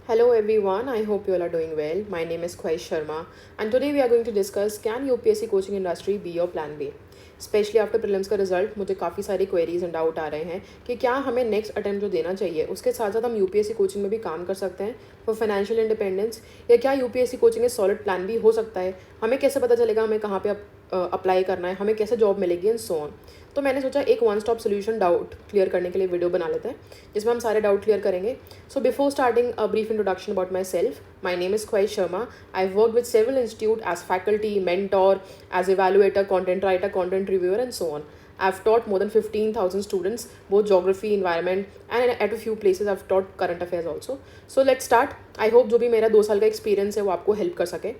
Hello everyone, I hope you all are doing well. My name is Khwaish Sharma and today we are going to discuss can UPSC coaching industry be your plan B? Specially after prelims का result मुझे काफ़ी सारी queries and doubt आ रहे हैं कि क्या हमें next attempt जो देना चाहिए उसके साथ साथ हम यूपीएससी कोचिंग में भी काम कर सकते हैं फॉर फाइनेंशियल इंडिपेंडेंस, या क्या यूपीएससी कोचिंग एक सॉलिड प्लान भी हो सकता है। हमें कैसे पता चलेगा हमें कहाँ पे अप्लाई करना है, हमें कैसे जॉब मिलेगी एंड सो ऑन। तो मैंने सोचा एक one stop solution doubt clear करने के लिए वीडियो बना लेते हैं जिसमें हम सारे डाउट क्लियर करेंगे। So before starting a brief introduction about my self, my name is Khwaish Sharma. I've worked with several institutes as faculty, mentor, as evaluator, content writer, content reviewer, and so on. I've taught more than 15,000 students, both geography, environment, and at a few places I've taught current affairs also. So let's start. I hope जो भी मेरा 2 साल का experience है वो आपको help कर सके।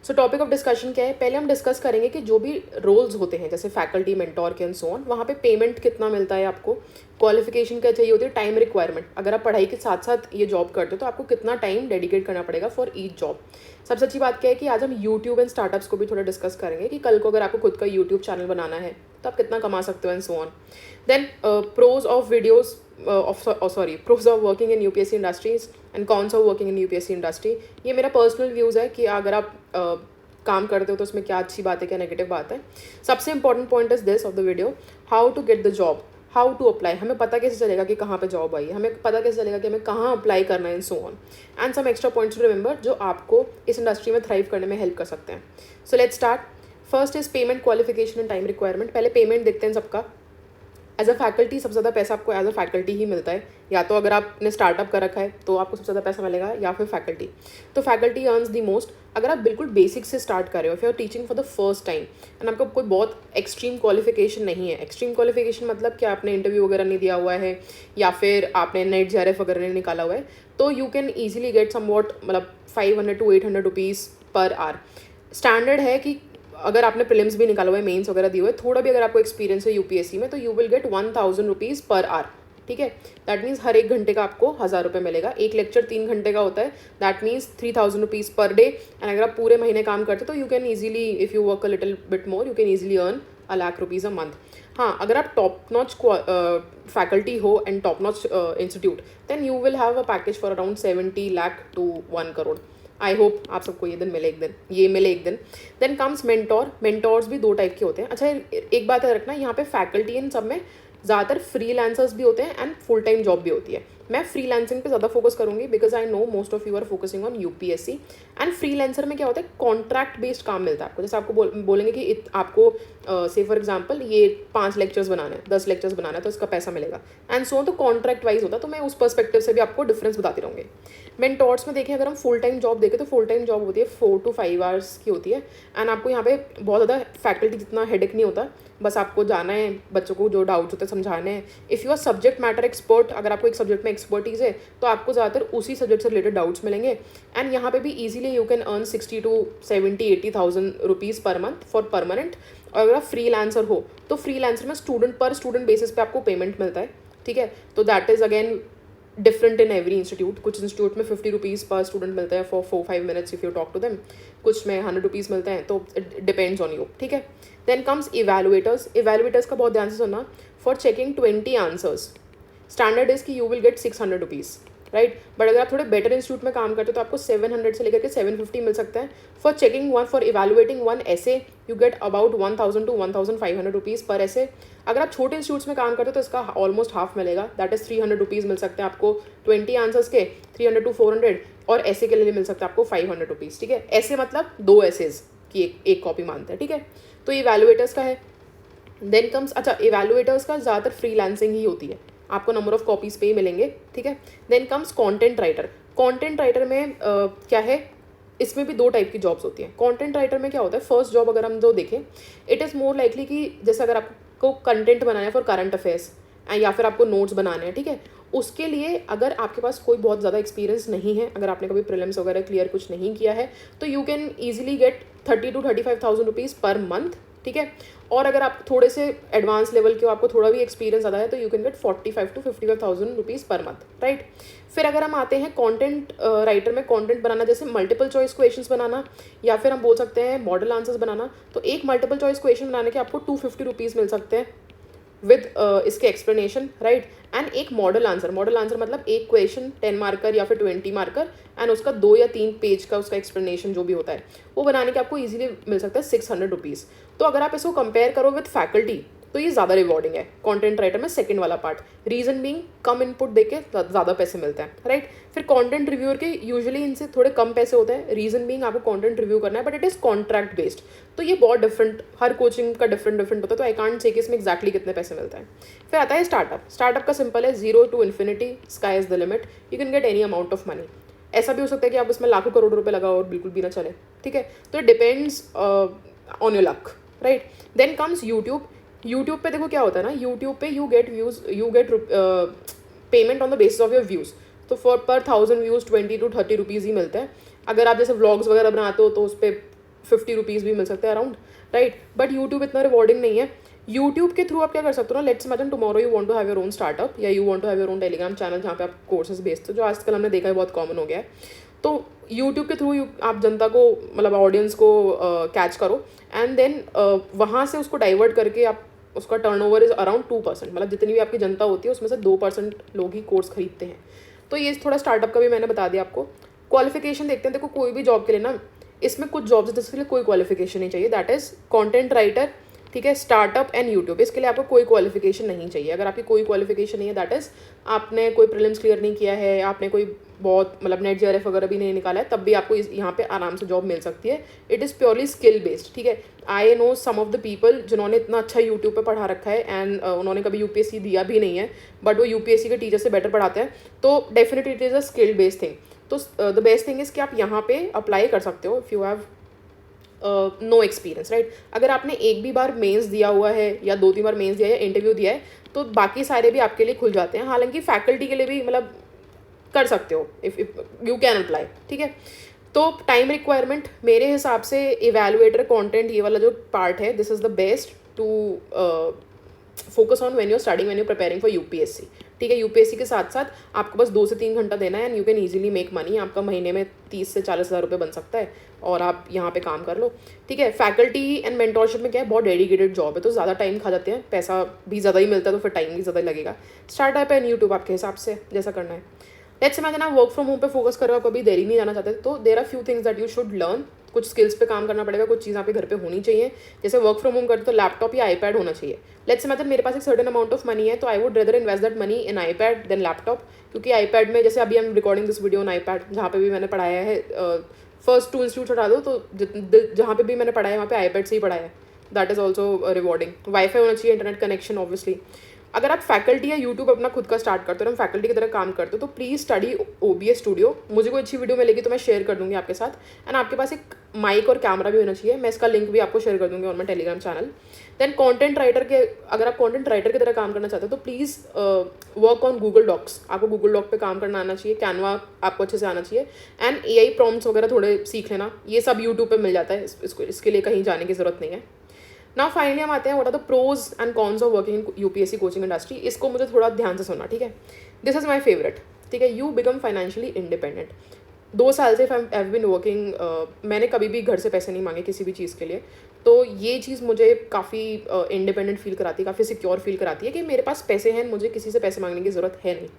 सो टॉपिक ऑफ डिस्कशन क्या है, पहले हम डिस्कस करेंगे कि जो भी रोल्स होते हैं जैसे फैकल्टी, मेंटोर के एंड सो ऑन, वहाँ पे पेमेंट कितना मिलता है आपको, क्वालिफिकेशन क्या चाहिए होती है, टाइम रिक्वायरमेंट, अगर आप पढ़ाई के साथ साथ ये जॉब करते हो तो आपको कितना टाइम डेडिकेट करना पड़ेगा फॉर ईच जॉब। सबसे अच्छी बात क्या है कि आज हम यूट्यूब एंड स्टार्टअप्स को भी थोड़ा डिस्कस करेंगे कि कल को अगर आपको खुद का यूट्यूब चैनल बनाना है तो आप कितना कमा सकते हो and so on. Then pros of videos pros of working in UPSC industries and cons of working in UPSC industry. ये मेरा पर्सनल व्यूज़ है कि अगर आप काम करते हो तो उसमें क्या अच्छी बात है क्या नेगेटिव बात है। सबसे important point is this of the video, how to get the job, how to apply. हमें पता कैसे चलेगा कि कहाँ पे जॉब आई है, हमें पता कैसे चलेगा कि हमें कहाँ अप्लाई करना है and so on, and some extra points to remember जो आपको इस इंडस्ट्री में थ्राइव करने में हेल्प कर सकते हैं। So let's start. First is payment, qualification and time requirement. पहले पेमेंट देखते हैं सबका। एज अ फैकल्टी सबसे ज़्यादा पैसा आपको एज अ फैकल्टी ही मिलता है, या तो अगर आपने स्टार्टअप कर रखा है तो आपको सबसे ज़्यादा पैसा मिलेगा, या फिर फैकल्टी। तो फैकल्टी अर्न्स दी मोस्ट। अगर आप बिल्कुल बेसिक से स्टार्ट कर रहे हो, फिर teaching for the first time and आपको कोई बहुत एक्सट्रीम क्वालिफिकेशन नहीं है, एक्सट्रीम क्वालिफिकेशन मतलब कि आपने इंटरव्यू वगैरह नहीं दिया हुआ है या फिर आपने नेट जेआरएफ वगैरह नहीं निकाला हुआ है, तो you can easily get some what मतलब 500 to 800 rupees per hour. Standard है कि अगर आपने प्रीलिम्स भी निकाला हुआ है, मेंस वगैरह दिए हुए, थोड़ा भी अगर आपको एक्सपीरियंस है यूपीएससी में, तो you will gate 1000 rupees per our. ठीक है, दैट मीन्स हर 1 घंटे का आपको 1000 रुपये मिलेगा। एक लेक्चर 3 घंटे का होता है, that means 3000 rupees per day. And अगर आप पूरे महीने काम करते हो तो you can easily, if you work a little bit more, you can easily earn 1 lakh rupees a month. हाँ, अगर आप टॉप नॉच फैकल्टी हो and top notch institute, then you will have a package for around 70 lakh to 1 crore. I hope आप सबको ये मिले एक दिन। Then comes mentor. मेंटोर्स भी 2 टाइप के होते हैं। अच्छा, एक बात याद रखना, यहाँ पे फैकल्टी इन सब में ज़्यादातर फ्रीलांसर्स भी होते हैं एंड फुल टाइम जॉब भी होती है। मैं फ्रीलांसिंग पे ज़्यादा फोकस करूँगी because I know most of you are focusing on UPSC. And freelancer में क्या होता है, कॉन्ट्रैक्ट बेस्ड काम मिलता है आपको। जैसे आपको बोलेंगे कि आपको से फॉर एग्जाम्पल ये 5 लेक्चर्स बनाना है, 10 लेक्चर्स बनाना है, तो इसका पैसा मिलेगा एंड सो तो कॉन्ट्रैक्ट वाइज होता है। तो मैं उस पर्सपेक्टिव से भी आपको डिफरेंस बताती रहूँगी। मेंटोर्स में देखें, अगर हम फुल टाइम जॉब देखें तो फुल टाइम जॉब होती है 4 to 5 आवर्स की होती है एंड आपको यहाँ पे बहुत ज़्यादा फैकल्टी जितना हेडेक नहीं होता, बस आपको जाना है, बच्चों को जो डाउट्स होते हैं समझाने हैं। If you are subject matter expert, अगर आपको एक सब्जेक्ट में एक्सपर्टीज़ है तो आपको ज़्यादातर उसी सब्जेक्ट से रिलेटेड डाउट्स मिलेंगे एंड यहाँ पे भी easily you can earn 60 to 70-80,000 rupees per month for permanent. और अगर आप फ्रीलांसर हो तो फ्रीलांसर में स्टूडेंट पर स्टूडेंट बेसिस पे आपको पेमेंट मिलता है। ठीक है, तो that is again different in every institute. कुछ इंस्टीट्यूट में 50 रुपीज़ पर स्टूडेंट मिलता है for 4-5 minutes if you talk to them, कुछ में 100 रुपीज़ मिलते हैं, तो इट डिपेंड्स ऑन यू। ठीक है, देन कम्स इवेलुएटर्स। इवेलुएटर्स का बहुत ध्यान से सुनना। For checking 20 answers, standard is कि you will get 600 rupees, right. But अगर आप थोड़े बेटर इंस्टीट्यूट में काम करते हो तो आपको 700 से लेकर के 750 मिल सकता है। For checking one, for evaluating one ऐसे, you get about 1000 to 1500 rupees पर ऐसे। अगर आप छोटे इंस्टीट्यूट्स में काम करते हो तो इसका ऑलमोस्ट हाफ मिलेगा, दैट इज़ 300 रुपीज़ मिल सकते हैं आपको 20 आंसर्स के, 300 to 400। और ऐसे के लिए मिल सकता है आपको 500 रुपीज़। ठीक है, ऐसे मतलब 2 ऐसेज की एक कॉपी मानते हैं। ठीक है, तो इवेलुएटर्स का है। देन कम्स, अच्छा इवेलुएटर्स का ज़्यादातर फ्रीलांसिंग ही होती है, आपको नंबर ऑफ कॉपीज़ पे ही मिलेंगे। ठीक है, then comes content writer. Content writer में क्या है, इसमें भी 2 टाइप की जॉब्स होती हैं। कंटेंट राइटर में क्या होता है, फर्स्ट जॉब अगर हम जो देखें, इट इज़ मोर लाइकली कि जैसे अगर आपको कंटेंट बनाना है फॉर करंट अफेयर्स या फिर आपको नोट्स बनाने हैं, ठीक है, उसके लिए अगर आपके पास कोई बहुत ज़्यादा एक्सपीरियंस नहीं है, अगर आपने कभी प्रीलिम्स वगैरह क्लियर कुछ नहीं किया है, तो you can easily gate 30 to 35,000 rupees per month. ठीक है, और अगर आप थोड़े से एडवांस लेवल के हो, आपको थोड़ा भी एक्सपीरियंस ज़्यादा है, तो you can get 45 to 55,000 rupees per month, right. फिर अगर हम आते हैं कंटेंट राइटर में, कंटेंट बनाना जैसे मल्टीपल चॉइस क्वेश्चंस बनाना, या फिर हम बोल सकते हैं मॉडल आंसर्स बनाना, तो एक मल्टीपल चॉइस क्वेश्चन बनाने के आपको 250 रुपीज़ मिल सकते हैं। विद इसके एक्सप्लेनेशन, राइट, एंड एक मॉडल आंसर मतलब एक क्वेश्चन 10 मार्कर या फिर 20 मार्कर एंड उसका 2 या 3 पेज का उसका एक्सप्लेनेशन जो भी होता है वो बनाने के आपको ईजिली मिल सकता है 600 रुपीज़। तो अगर आप इसको कंपेयर करो विद फैकल्टी तो ये ज़्यादा रिवॉर्डिंग है कंटेंट राइटर में सेकंड वाला पार्ट। रीजन बीइंग कम इनपुट देके ज़्यादा पैसे मिलते हैं, राइट। फिर कंटेंट रिव्यूअर के यूजुअली इनसे थोड़े कम पैसे होते हैं, रीजन बीइंग आपको कंटेंट रिव्यू करना है but it is contract based. तो ये बहुत डिफरेंट, हर कोचिंग का डिफरेंट होता है, तो आई कांट से कि इसमें एक्जैक्टली कितने पैसे मिलते हैं। फिर आता है स्टार्टअप का सिंपल है 0 to infinity, sky is the limit, you can get any amount of money. ऐसा भी हो सकता है कि आप उसमें लाखों करोड़ रुपए लगाओ और बिल्कुल भी ना चले, ठीक है। तो it depends on your luck, right. Then comes YouTube पे देखो क्या होता है ना, यूट्यूब पे you get payment on the basis of your views. तो for per 1000 views 20 to 30 rupees ही मिलते हैं। अगर आप जैसे व्लॉग्स वगैरह बनाते हो तो उस पर 50 रुपीज़ भी मिल सकते हैं अराउंड, राइट। बट यूट्यूब इतना रिवॉर्डिंग नहीं है। यूट्यूब के थ्रू आप क्या कर सकते हो ना, let's imagine tomorrow you want to have your own startup या you want to have your own Telegram channel जहाँ पे आप कोर्सेज बेचते हो, जो आजकल हमने देखा है बहुत कॉमन हो गया है। तो यूट्यूब के थ्रू आप जनता को मतलब ऑडियंस को कैच करो एंड देन वहाँ से उसको डाइवर्ट करके आप उसका टर्नओवर इज़ अराउंड 2%, मतलब जितनी भी आपकी जनता होती है उसमें से 2% लोग ही कोर्स खरीदते हैं। तो ये थोड़ा स्टार्टअप का भी मैंने बता दिया आपको। क्वालिफिकेशन देखते हैं, देखो कोई भी जॉब के लिए ना, इसमें कुछ जॉब्स है जिसके लिए कोई क्वालिफिकेशन नहीं चाहिए, दैट इज़ कंटेंट राइटर, ठीक है, स्टार्टअप एंड यूट्यूब। इसके लिए आपको कोई क्वालिफिकेशन नहीं चाहिए। अगर आपकी कोई क्वालिफिकेशन नहीं है, दैट इज़ आपने कोई प्रीलिम्स क्लियर नहीं किया है, आपने कोई बहुत मतलब नेट जेआरएफ वगैरह भी नहीं निकाला है, तब भी आपको यहाँ पे आराम से जॉब मिल सकती है। It is purely skill based, ठीक है। I know some of the people जिन्होंने इतना अच्छा यूट्यूब पे पढ़ा रखा है एंड उन्होंने कभी यूपीएससी दिया भी नहीं है, बट वो यूपीएससी के टीचर से बेटर पढ़ाते हैं। तो definitely it is a skill based thing. तो द बेस्ट थिंग इज़ कि आप यहाँ पे अप्लाई कर सकते हो if you have no experience, right. अगर आपने एक भी बार मेंस दिया हुआ है या 2-3 बार मेंस दिया है या इंटरव्यू दिया है तो बाकी सारे भी आपके लिए खुल जाते हैं। हालांकि फैकल्टी के लिए भी मतलब कर सकते हो इफ़ यू कैन अप्लाई, ठीक है। तो टाइम रिक्वायरमेंट मेरे हिसाब से इवैल्यूएटर कंटेंट ये वाला जो पार्ट है, this is the best to focus on when you starting, when you preparing for UPSC, ठीक है। यूपीएससी के साथ साथ आपको बस 2 से 3 घंटा देना है and you can easily make money. आपका महीने में 30 से 40 हज़ार रुपये बन सकता है और आप यहाँ पे काम कर लो, ठीक है। फैकल्टी एंड मेंटोरशिप में क्या है, बहुत डेडिकेटेड जॉब है, तो ज़्यादा टाइम खा जाते हैं, पैसा भी ज़्यादा ही मिलता है तो फिर टाइम भी ज़्यादा लगेगा। स्टार्टअप एंड यूट्यूब आपके हिसाब से जैसा करना है। लेट्स इमेजिन आप वर्क फ्रॉम होम पे फोकस कर रहे हो, कभी दिल्ली नहीं जाना चाहते, तो there are few things that you should learn. कुछ स्किल्स पे काम करना पड़ेगा, कुछ चीज़ आपके घर पे होनी चाहिए। जैसे वर्क फ्रॉम होम करते तो लैपटॉप या आईपैड होना चाहिए। लेट्स इमेजिन मेरे पास एक सर्टेन अमाउंट ऑफ मनी है, तो I would rather invest that money in iPad than laptop, क्योंकि आईपैड में जैसे अभी I am recording this video on iPad, जहाँ पे भी मैंने पढ़ाया है, फर्स्ट 2 इंस्टीट्यूट हटा दो तो जहाँ पे भी मैंने पढ़ाया है वहाँ पे आईपैड से ही पढ़ाया है, that is also rewarding. Wifi होना चाहिए, इंटरनेट कनेक्शन ऑब्वियसली। अगर आप फैकल्टी या यूट्यूब अपना खुद का स्टार्ट करते हो, हम फैकल्टी की तरह काम करते हो, तो प्लीज़ स्टडी OBS स्टूडियो। मुझे कोई अच्छी वीडियो मिलेगी तो मैं शेयर कर दूंगी आपके साथ। एंड आपके पास एक माइक और कैमरा भी होना चाहिए, मैं इसका लिंक भी आपको शेयर कर दूंगी on my Telegram channel. Then content writer के, अगर आप कंटेंट राइटर की तरह काम करना चाहते हो तो please work on Google Docs. आपको गूगल डॉक पे काम करना आना चाहिए, कैनवा आपको अच्छे से आना चाहिए एंड AI प्रॉम्प्ट्स वगैरह थोड़े सीख लेना। ये सब यूट्यूब पे मिल जाता है, इसके लिए कहीं जाने की ज़रूरत नहीं है। नाउ फाइनली हम आते हैं what are the pros and cons of working in UPSC coaching industry. इसको मुझे थोड़ा ध्यान से सुनना, ठीक है। दिस इज़ माई फेवरेट, ठीक है। You become financially independent. 2 साल से आई हैव बीन वर्किंग, मैंने कभी भी घर से पैसे नहीं मांगे किसी भी चीज़ के लिए, तो ये चीज़ मुझे काफ़ी इंडिपेंडेंट फील कराती है, काफ़ी सिक्योर फील कराती है कि मेरे पास पैसे हैं, मुझे किसी से पैसे मांगने की ज़रूरत है नहीं।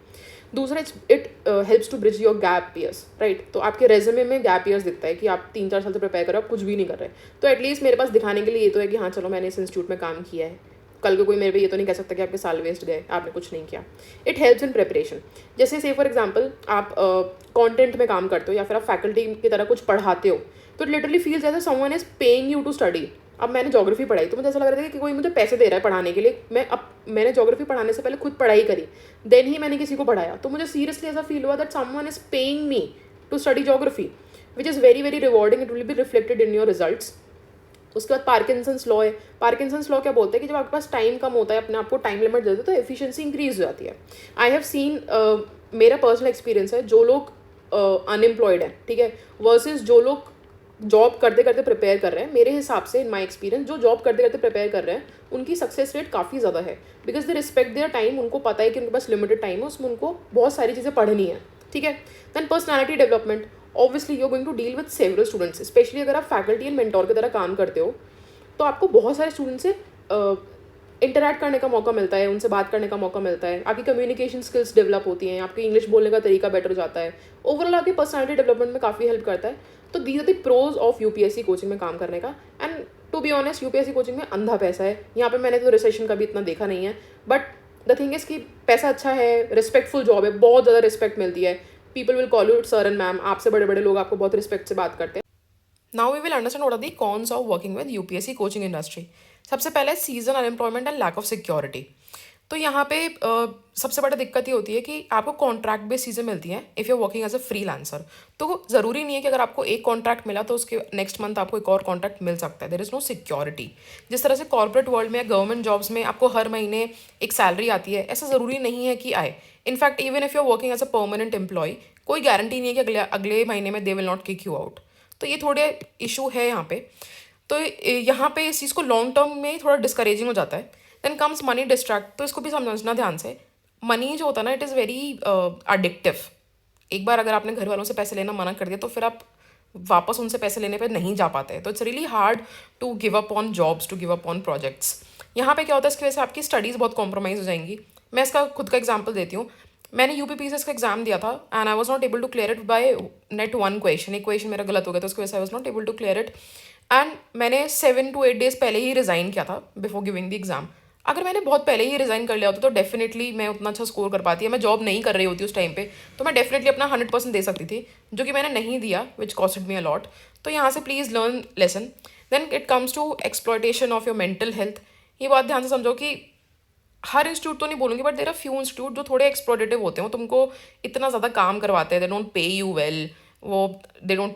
दूसरा, it helps to bridge your gap years, right. तो आपके रेज्यूमे में गैप ईयर्स दिखता है कि आप 3-4 साल से प्रिपेयर कर रहे हो, आप कुछ भी नहीं कर रहे, तो एटलीस्ट मेरे पास दिखाने के लिए ये तो है कि हाँ चलो मैंने इस इंस्टीट्यूट में काम किया है। कल को कोई मेरे पे ये तो नहीं कह सकता कि आपके साल वेस्ट गए, आपने कुछ नहीं किया। It helps in preparation. जैसे से फॉर एग्जाम्पल आप कंटेंट में काम करते हो या फिर आप फैकल्टी की तरह कुछ पढ़ाते हो, तो it literally feels as someone is paying you to study. अब मैंने ज्योग्राफी पढ़ाई तो मुझे ऐसा लग रहा था कि कोई मुझे पैसे दे रहा है पढ़ाने के लिए। मैंने ज्योग्राफी पढ़ाने से पहले खुद पढ़ाई करी, देन ही मैंने किसी को पढ़ाया, तो मुझे सीरियसली ऐसा फील हुआ that someone is paying me to study geography, which is very very rewarding. It will be reflected in your results. उसके बाद पार्किंसंस लॉ है। पार्किंसंस लॉ क्या बोलते हैं कि जब आपके पास टाइम कम होता है, अपने आप को टाइम लिमिट देते हो, तो एफिशिएंसी इंक्रीज हो जाती है। आई हैव सीन, मेरा पर्सनल एक्सपीरियंस है, जो लोग अनएम्प्लॉयड हैं, ठीक है, वर्सेस जो लोग जॉब करते करते प्रिपेयर कर रहे हैं, मेरे हिसाब से इन माई एक्सपीरियंस जो जॉब करते करते प्रिपेयर कर रहे हैं उनकी सक्सेस रेट काफ़ी ज़्यादा है, because they respect their time. उनको पता है कि उनके पास लिमिटेड टाइम है, उसमें उनको बहुत सारी चीज़ें पढ़नी है, ठीक है। Then personality development, obviously you are going to deal with several students, specially अगर आप फैकल्टी एंड मेंटोर की तरह काम करते हो तो आपको बहुत सारे स्टूडेंट्स से इंटरैक्ट करने का मौका मिलता है, उनसे बात करने का मौका मिलता है, आपकी कम्युनिकेशन स्किल्स डेवलप होती हैं, आपकी इंग्लिश बोलने का तरीका बेटर हो जाता है, ओवरऑल आपकी पर्सनालिटी डेवलपमेंट में काफ़ी हेल्प करता है। तो these are the pros of UPSC coaching में काम करने का। And to be honest, UPSC coaching में अंधा पैसा है। यहाँ पे मैंने तो रिसेशन का भी इतना देखा नहीं है, बट द थिंग इज़ कि पैसा अच्छा है, रिस्पेक्टफुल जॉब है, बहुत ज़्यादा रिस्पेक्ट मिलती है। People will call you sir and ma'am, आपसे बड़े बड़े लोग आपको बहुत रिस्पेक्ट से बात करते हैं। Now we will understand what are the cons of working with UPSC coaching industry. सबसे पहले season unemployment and lack of security. तो यहाँ पे सबसे बड़ी दिक्कत ये होती है कि आपको कॉन्ट्रैक्ट बेस्ड चीज़ें मिलती हैं if you are working as a freelancer. तो ज़रूरी नहीं है कि अगर आपको एक कॉन्ट्रैक्ट मिला तो उसके नेक्स्ट मंथ आपको एक और कॉन्ट्रैक्ट मिल सकता है। There is no security. जिस तरह से कॉर्पोरेट वर्ल्ड में या गवर्नमेंट जॉब्स में आपको हर महीने एक सैलरी आती है, ऐसा ज़रूरी नहीं है कि आए। In fact even if you are working as a permanent employee, कोई गारंटी नहीं है कि अगले अगले महीने में they will not kick you out. तो ये थोड़े इशू है यहाँ पे। तो यहाँ पे इस चीज़ को लॉन्ग टर्म में थोड़ा डिस्करेजिंग हो जाता है। Then comes money distract. तो इसको भी समझना ध्यान से। मनी जो होता है ना, इट इज़ वेरी अडिक्टिव। एक बार अगर आपने घर वालों से पैसे लेना मना कर दिया तो फिर आप वापस उनसे पैसे लेने पे नहीं जा पाते। तो it's really hard to give up on jobs, to give up on projects. यहाँ पे क्या होता है, इसकी वजह से आपकी स्टडीज़ बहुत कॉम्प्रोमाइज़ हो जाएंगी। मैं इसका खुद का एग्जाम्पल देती हूँ। मैंने यूपीपीसीएस का एग्जाम दिया था and I was not able to clear it by net one question. एक क्वेश्चन मेरा गलत हो गया तो उसकी वजह से I was not able to clear it. And मैंने 7 to 8 डेज पहले ही रिज़ाइन किया था बिफोर गिविंग द एग्जाम। अगर मैंने बहुत पहले ही रिज़ाइन कर लिया होता तो डेफिनेटली मैं उतना अच्छा स्कोर कर पाती है। मैं जॉब नहीं कर रही होती उस टाइम पे, तो मैं डेफिनेटली अपना 100% दे सकती थी, जो कि मैंने नहीं दिया, विच कॉस्टेड मी अ लॉट। तो यहाँ से please learn lesson. Then it comes to exploitation of your mental health. ये बात ध्यान से समझो कि हर इंस्टीट्यूट तो नहीं बोलूँगी, but there are few institute जो थोड़े एक्सप्लॉयटेटिव होते हैं। वो तुमको इतना ज़्यादा काम करवाते हैं, they don't pay you well, वो they don't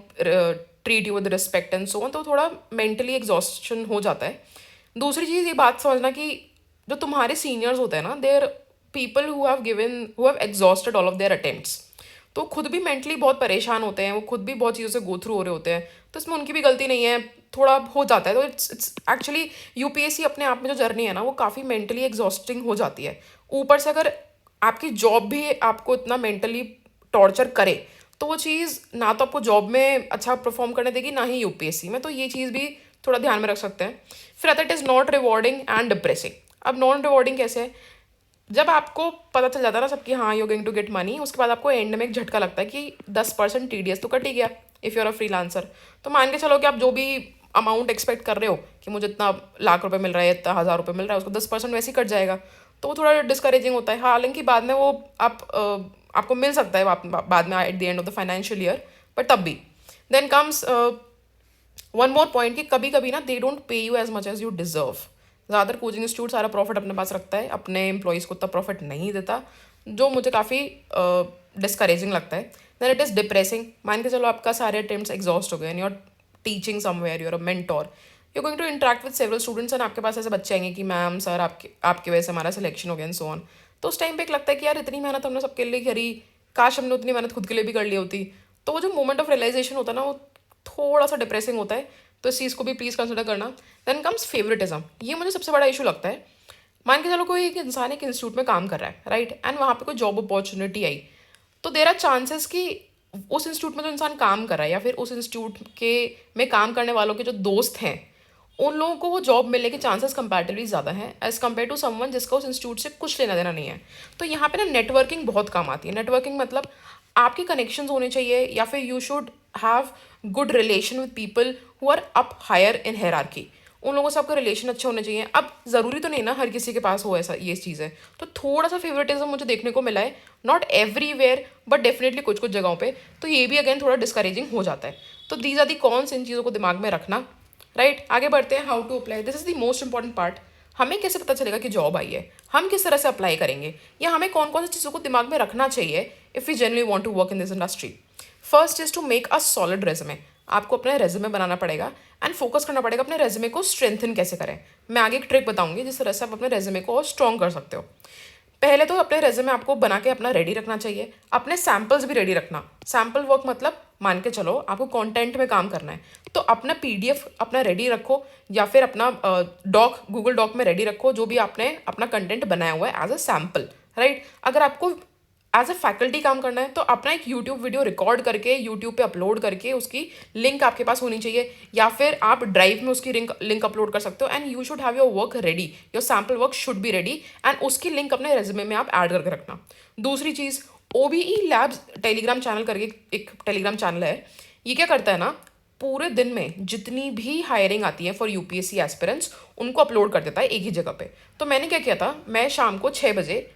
treat you with respect and so on. तो थोड़ा मेंटली एग्जॉस्शन हो जाता है। दूसरी चीज़ ये बात समझना कि जो तुम्हारे सीनियर्स होते हैं ना, there people who have exhausted all of their attempts. तो खुद भी मेंटली बहुत परेशान होते हैं, वो खुद भी बहुत चीज़ों से गो थ्रू हो रहे होते हैं। तो इसमें उनकी भी गलती नहीं है, थोड़ा हो जाता है। तो इट्स एक्चुअली यूपीएससी अपने आप में जो जर्नी है ना, वो काफ़ी मेंटली एग्जॉस्टिंग हो जाती है। ऊपर से अगर आपकी जॉब भी आपको इतना मेंटली टॉर्चर करे तो वो चीज़ ना तो आपको जॉब में अच्छा परफॉर्म करने देगी, ना ही यूपीएससी में। तो ये चीज़ भी थोड़ा ध्यान में रख सकते हैं। फिर आता है it is not rewarding and depressing. अब नॉन रिवॉर्डिंग कैसे है? जब आपको पता चल जाता है ना सबकी, हाँ you going to get money, उसके बाद आपको एंड में एक झटका लगता है कि 10% टीडीएस तो कट ही गया if you are a freelancer. तो मान के चलो कि आप जो भी अमाउंट एक्सपेक्ट कर रहे हो कि मुझे इतना लाख रुपए मिल रहा है, इतना 1000 रुपये मिल रहा है, उसको 10% वैसे ही कट जाएगा। तो वो थोड़ा डिस्करेजिंग होता है। हालांकि बाद में वो आपको मिल सकता है बाद में at the end of the financial year, but तब भी। Then comes one more point कि कभी कभी ना they don't pay you as much as you deserve. ज़्यादातर कोचिंग इंस्टीट्यूट सारा प्रॉफिट अपने पास रखता है, अपने एम्प्लॉयज़ को उतना प्रॉफिट नहीं देता, जो मुझे काफ़ी डिस्करेजिंग लगता है। Then it is depressing. मान के चलो आपका सारे अटेम्प्ट्स एग्जॉस्ट हो गए and you are teaching somewhere, you are a mentor, you going to interact with several students and आपके पास ऐसे बच्चे आएंगे कि मैम सर आपकी वजह से हमारा सिलेक्शन हो गया एंड सो ऑन। तो उस टाइम पे एक लगता है कि यार इतनी मेहनत हमने सबके लिए करी, काश हमने उतनी मेहनत खुद के लिए भी कर ली होती। तो वो जो मोमेंट ऑफ रियलाइजेशन होता है ना, वो थोड़ा सा डिप्रेसिंग होता है। तो इस चीज़ को भी प्लीज़ कंसिडर करना। Then comes favouritism. ये मुझे सबसे बड़ा इशू लगता है। मान के चलो कोई एक इंसान एक इंस्टीट्यूट में काम कर रहा है, राइट, एंड वहाँ पे कोई जॉब अपॉर्चुनिटी आई, तो देयर आर चांसेस कि उस इंस्टीट्यूट में जो इंसान काम कर रहा है या फिर उस इंस्टीट्यूट के में काम करने वालों के जो दोस्त हैं, उन लोगों को वो जॉब मिलने के चांसेस कंपैरेटिवली ज़्यादा हैं एज़ कम्पेयर टू समवन जिसका उस इंस्टीट्यूट से कुछ लेना देना नहीं है। तो यहाँ पे ना नेटवर्किंग बहुत काम आती है। नेटवर्किंग मतलब आपके कनेक्शंस होने चाहिए, या फिर you should have good relation with people who are up higher in hierarchy. उन लोगों से आपका रिलेशन अच्छे होने चाहिए। अब ज़रूरी तो नहीं ना हर किसी के पास हो ऐसा, ये चीज़ है। तो थोड़ा सा फेवरेटिज्म मुझे देखने को मिला है, नॉट एवरीवेयर बट डेफिनेटली कुछ कुछ जगहों पे। तो ये भी अगेन थोड़ा डिस्करेजिंग हो जाता है। तो दीज आर दी कॉन्स, इन चीज़ों को दिमाग में रखना। राइट, आगे बढ़ते हैं। How to apply, this is the most important part. हमें कैसे पता चलेगा कि जॉब आई है, हम किस तरह से अप्लाई करेंगे, या हमें कौन कौन सी चीज़ों को दिमाग में रखना चाहिए if we generally want to work in this industry. First is to make a solid resume. आपको अपना रेज्यूमे बनाना पड़ेगा एंड फोकस करना पड़ेगा अपने रेज्यूमे को स्ट्रेंथन कैसे करें। मैं आगे एक ट्रिक बताऊंगी जिस तरह से आप अपने रेज्यूमे को और स्ट्रॉन्ग कर सकते हो। पहले तो अपने रेज्यूमे आपको बना के अपना रेडी रखना चाहिए। अपने सैम्पल्स भी रेडी रखना। सैम्पल वर्क मतलब मान के चलो आपको कंटेंट में काम करना है, तो अपना पीडीएफ अपना रेडी रखो, या फिर अपना डॉक गूगल डॉक में रेडी रखो, जो भी आपने अपना कंटेंट बनाया हुआ है एज अ सैम्पल। राइट, अगर आपको एज अ फैकल्टी काम करना है तो अपना एक यूट्यूब वीडियो रिकॉर्ड करके यूट्यूब पे अपलोड करके उसकी लिंक आपके पास होनी चाहिए, या फिर आप ड्राइव में उसकी लिंक अपलोड कर सकते हो। And you should have your work ready, your sample work should be ready, and उसकी लिंक अपने रेज्यूमे में आप ऐड करके रखना। दूसरी चीज़, OBE लैब्स टेलीग्राम चैनल करके एक टेलीग्राम चैनल है। ये क्या करता है ना, पूरे दिन में जितनी भी हायरिंग आती है फॉर UPSC एस्पिरेंट्स उनको अपलोड कर देता है एक ही जगह पे। तो मैंने क्या किया था, मैं शाम को 6 बजे,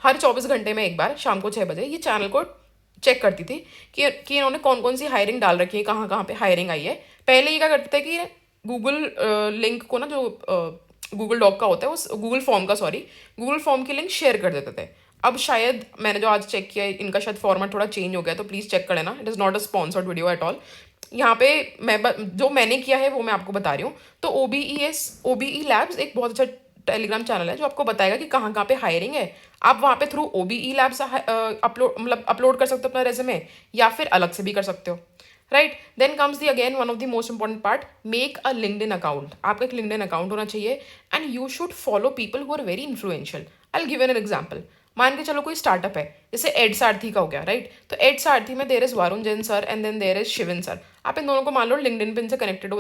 हर 24 घंटे में एक बार शाम को 6 बजे ये चैनल को चेक करती थी कि इन्होंने कौन कौन सी हायरिंग डाल रखी है, कहाँ कहाँ पे हायरिंग आई है। पहले ये क्या करते थे कि गूगल लिंक को ना, जो गूगल डॉक का होता है, उस गूगल फॉर्म का, सॉरी, गूगल फॉर्म की लिंक शेयर कर देते थे। अब शायद मैंने जो आज चेक किया इनका शायद फॉर्मेट थोड़ा चेंज हो गया, तो प्लीज़ चेक कर लेना। It is not a sponsored video at all. यहाँ पे जो मैंने किया है वो मैं आपको बता रही हूँ। तो OBE लैब्स एक बहुत अच्छा टेलीग्राम चैनल है जो आपको बताएगा कि कहाँ कहाँ पे हायरिंग है। आप वहाँ पे थ्रू OBE लैब्स अपलोड कर सकते हो अपना रेज्यूमे, या फिर अलग से भी कर सकते हो, right. Then comes the again one of the most important part, make a LinkedIn account. आपका एक लिंक्डइन अकाउंट होना चाहिए, and you should follow people who are very influential. I will give an example. मान के चलो कोई startup है, जैसे एड सारथी का हो गया, राइट। तो एड सारथी में there is Varun Jain sir and then there is Shivan sir. आप इन दोनों को मान लो लिंक्डइन पे इनसे कनेक्टेड हो,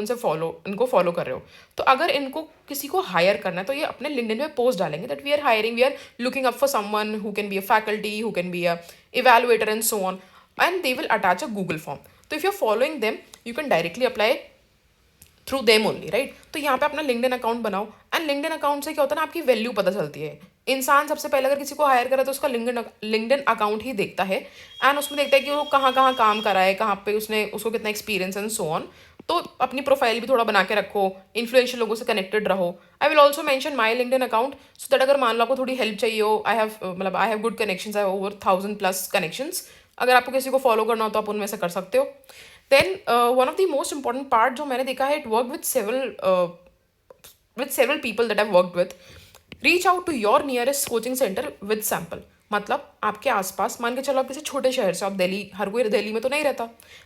इनको फॉलो कर रहे हो। तो अगर इनको किसी को हायर करना है तो ये अपने लिंक्डइन में पोस्ट डालेंगे that we are hiring, we are looking up for someone who can be a faculty, who can be a evaluator and so on, and they will attach a Google form. तो if you are following them you can directly apply through them only, right. तो यहाँ पे अपना LinkedIn account बनाओ, and LinkedIn account से क्या होता है ना, आपकी वैल्यू पता चलती है। इंसान सबसे पहले अगर किसी को हायर करे तो उसका लिंक्डइन अकाउंट ही देखता है, एंड उसमें देखता है कि वो कहाँ कहाँ काम करा है, कहाँ पे उसको कितना एक्सपीरियंस एंड सो ऑन। तो अपनी प्रोफाइल भी थोड़ा बना के रखो, इन्फ्लुएंशियल लोगों से कनेक्टेड रहो। I will also mention my LinkedIn account so that अगर मान लो आपको थोड़ी हेल्प चाहिए हो, I have good connections, I have over 1000+ connections. अगर आपको किसी को फॉलो करना हो तो आप उनमें से कर सकते हो। Then one of the most important part जो मैंने देखा है, it work with several people that I've worked with, reach out to your nearest coaching center with sample। मतलब आपके आसपास, मान के चलो आप किसी छोटे शहर से, आप दिल्ली, हर कोई दिल्ली में तो नहीं रहता,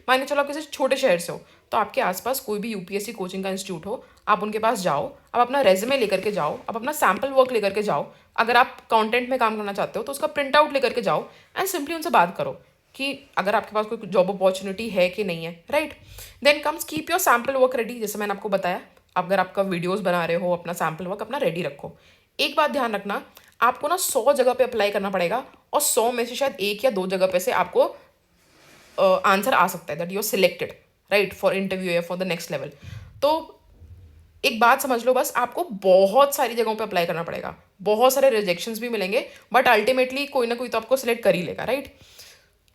मान के चलो आप किसी छोटे शहर से हो, तो आपके आसपास कोई भी UPSC कोचिंग का इंस्टीट्यूट हो, आप उनके पास जाओ, आप अपना रेज्यूमे लेकर के जाओ, आप अपना सैम्पल वर्क लेकर के जाओ। अगर आप कंटेंट में काम करना चाहते हो तो उसका प्रिंट आउट लेकर के जाओ, एंड सिंपली उनसे बात करो कि अगर आपके पास कोई जॉब अपॉर्चुनिटी है कि नहीं है, right. Then comes keep your sample work ready. जैसे मैंने आपको बताया, अगर आपका वीडियोस बना रहे हो, अपना सैम्पल वर्क अपना रेडी रखो। एक बात ध्यान रखना, आपको ना 100 जगह पे अप्लाई करना पड़ेगा, और 100 में से शायद 1 या 2 जगह पे से आपको आंसर आ सकता है that you are selected, right, for interview या फॉर द नेक्स्ट लेवल। तो एक बात समझ लो, बस आपको बहुत सारी जगहों पे अप्लाई करना पड़ेगा, बहुत सारे रिजेक्शंस भी मिलेंगे, बट अल्टीमेटली कोई ना कोई तो आपको सिलेक्ट कर ही लेगा, राइट।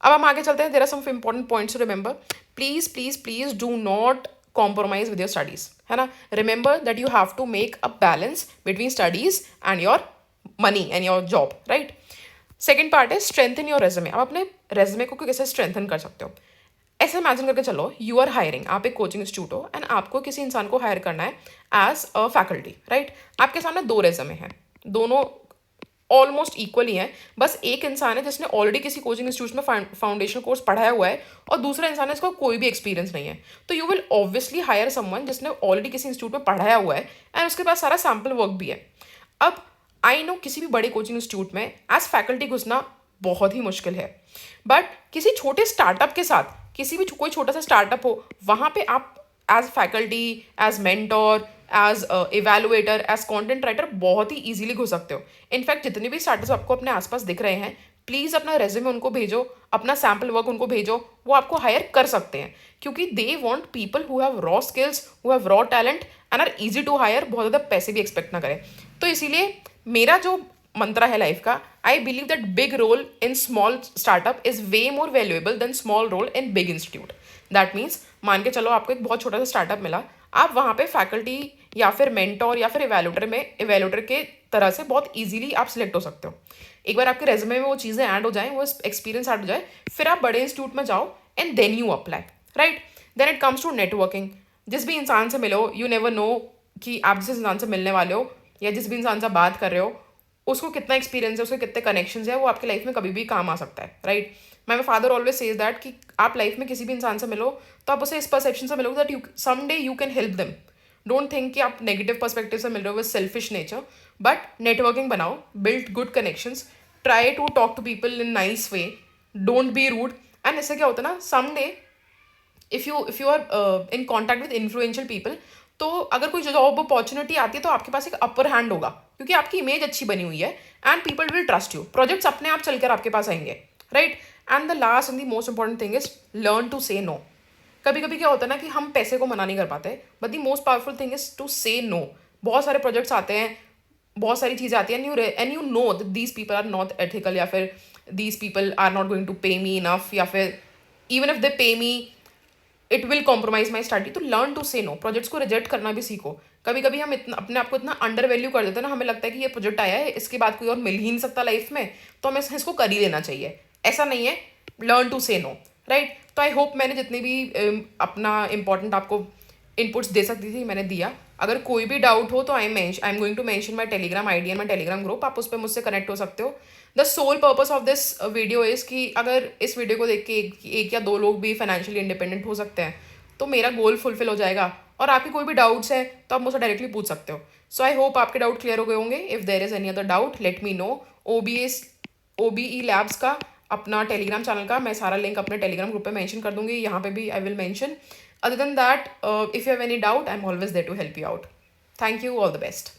अब हम आगे चलते हैं। There are some important points to remember. Please please please do not compromise with your studies, है ना। Remember that you have to make a balance between studies and your money and your job, right. Second part है strengthen your resume. आप अपने resume को कैसे strengthen कर सकते हो। ऐसे इमेजिन करके चलो, यू आर हायरिंग, आप एक कोचिंग इंस्टीट्यूट हो, एंड आपको किसी इंसान को हायर करना है एज अ फैकल्टी, राइट। आपके सामने 2 रेज्यूमे हैं, दोनों ऑलमोस्ट इक्वली हैं, बस एक इंसान है जिसने ऑलरेडी किसी कोचिंग इंस्टीट्यूट में फाउंडेशन कोर्स पढ़ाया हुआ है, और दूसरा इंसान है जिसका कोई भी एक्सपीरियंस नहीं है। तो you will obviously hire someone जिसने ऑलरेडी किसी इंस्टीट्यूट में पढ़ाया हुआ है, एंड उसके पास सारा सैम्पल वर्क भी है। अब आई नो किसी भी बड़े कोचिंग इंस्टीट्यूट में एज फैकल्टी घुसना बहुत ही मुश्किल है, बट किसी छोटे स्टार्टअप के साथ, किसी भी कोई छोटा सा स्टार्टअप हो, वहाँ पे आप as faculty, as mentor, as evaluator, as content writer बहुत ही इजीली घुस सकते हो। इनफैक्ट जितने भी स्टार्टअप्स आपको अपने आसपास दिख रहे हैं, प्लीज़ अपना रेज्यूमे उनको भेजो, अपना सैम्पल वर्क उनको भेजो, वो आपको हायर कर सकते हैं, क्योंकि they want people who have raw skills, who have raw talent and are easy to hire, बहुत ज़्यादा पैसे भी एक्सपेक्ट ना करें। तो इसीलिए मेरा जो मंत्रा है लाइफ का, I believe that big role in small startup is way more valuable than small role in big institute. That means, मान के चलो आपको एक बहुत छोटा सा स्टार्टअप मिला, आप वहाँ पे फैकल्टी या फिर मेंटोर या फिर इवेल्यूएटर के तरह से बहुत इजीली आप सिलेक्ट हो सकते हो। एक बार आपके रेज्यूमे में वो चीज़ें ऐड हो जाएं, वो एक्सपीरियंस ऐड हो जाए, फिर आप बड़े इंस्टीट्यूट में जाओ and then you apply, right. Then it comes to networking. जिस भी इंसान से मिलो, यू नेवर नो कि आप जिस इंसान से मिलने वाले हो या जिस भी इंसान से बात कर रहे हो उसको कितना एक्सपीरियंस है, उसके कितने कनेक्शंस है, वो आपकी लाइफ में कभी भी काम आ सकता है, right. My father always says that कि आप लाइफ में किसी भी इंसान से मिलो तो आप उसे इस परसेप्शन से मिलोगे that you someday you can help them. Don't think कि आप नेगेटिव पर्सपेक्टिव से मिल रहे हो with selfish nature, but networking बनाओ, build good connections, try to talk to people in nice way, don't be rude. And इससे क्या होता है ना, some day if you are in contact with influential people, तो अगर कोई जॉब अपॉर्चुनिटी आती है तो आपके पास एक अपर हैंड होगा, क्योंकि आपकी इमेज अच्छी बनी हुई है and people will trust you. Projects अपने आप चलकर आपके पास आएंगे, right. And the last and the most important thing is learn to say no. कभी कभी क्या होता है ना कि हम पैसे को मना नहीं कर पाते, but the most powerful thing is to say no. बहुत सारे प्रोजेक्ट्स आते हैं, बहुत सारी चीज़ें आती हैं, and you know that these people are not ethical, या फिर these people are not going to pay me enough, या फिर even if they pay me it will compromise my study. तो learn to say no. Projects को reject करना भी सीखो. कभी कभी हम इतना अपने आप को इतना अंडर वैल्यू कर देते हैं ना, हमें लगता है कि ये प्रोजेक्ट आया है, इसके बाद कोई और मिल ही नहीं सकता लाइफ में, तो हमें इसको कर ही लेना चाहिए. ऐसा नहीं है. Learn to say no, right. तो आई होप मैंने जितनी भी अपना इंपॉर्टेंट आपको इनपुट्स दे सकती थी मैंने दिया. अगर कोई भी डाउट हो तो I am going to mention my Telegram ID and my Telegram group. आप उस पर मुझसे कनेक्ट हो सकते हो. The sole purpose of this video is कि अगर इस वीडियो को देख के एक या दो लोग भी फाइनेंशियली इंडिपेंडेंट हो सकते हैं तो मेरा गोल फुलफिल हो जाएगा. और आपके कोई भी डाउट्स है तो आप मुझसे डायरेक्टली पूछ सकते हो. सो आई होप आपके डाउट क्लियर हो गए होंगे. If there is any other doubt let me know. OBE Labs का अपना टेलीग्राम चैनल का मैं सारा लिंक अपने टेलीग्राम ग्रुप पे मेंशन कर दूंगी. यहाँ पे भी I will mention. Other than that, if you have any doubt, I'm always there to help you out. Thank you. All the best.